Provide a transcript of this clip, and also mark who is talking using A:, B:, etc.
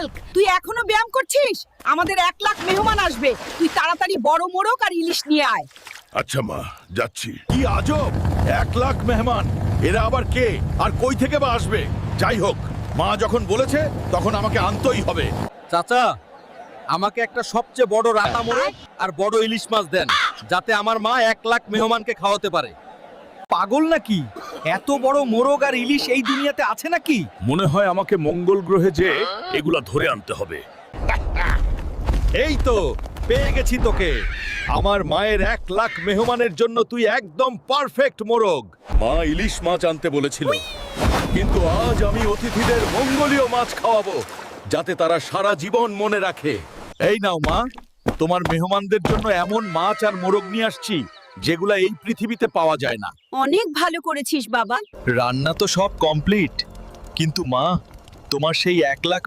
A: Hulk, তুই এখনো ব্যায়াম করছিস? আমাদের 1 লাখ মেহমান আসবে, তুই তাড়াতাড়ি বড় মোরগ আর ইলিশ নিয়ে আয়।
B: আচ্ছা মা, যাচ্ছি। কি আজব! 1 লাখ মেহমান! এরা আবার কে আর কই থেকে বা আসবে? যাই হোক, মা যখন বলেছে তখন আমাকে আনতেই হবে।
C: চাচা, আমাকে একটা সবচেয়ে বড় রাতা মোরগ আর বড় ইলিশ মাছ দেন, যাতে আমার মা 1 লাখ মেহমানকে খাওয়াতে পারে। পাগল নাকি? এত বড় মোরগ আর ইলিশ এই দুনিয়াতে আছে নাকি?
B: মনে হয় আমাকে মঙ্গল গ্রহে যে এগুলা ধরে আনতে হবে।
C: এই তো পেয়ে গেছি তোকে। আমার মায়ের 1 লাখ মেহমানের জন্য তুই একদম পারফেক্ট মোরগ।
B: মা ইলিশ মাছ আনতে বলেছিল, কিন্তু আজ আমি অতিথিদের মঙ্গলীয় মাছ খাওয়াবো, যাতে তারা সারা জীবন মনে রাখে।
C: এই নাও মা, তোমার মেহমানদের জন্য এমন মাছ আর মোরগ নিয়ে আসছি যেগুলা এই পৃথিবীতে পাওয়া যায় না।
A: অনেক ভালো করেছিস বাবা।
C: রান্না তো সব কমপ্লিট, কিন্তু মা, তোমার সেই 1 লাখ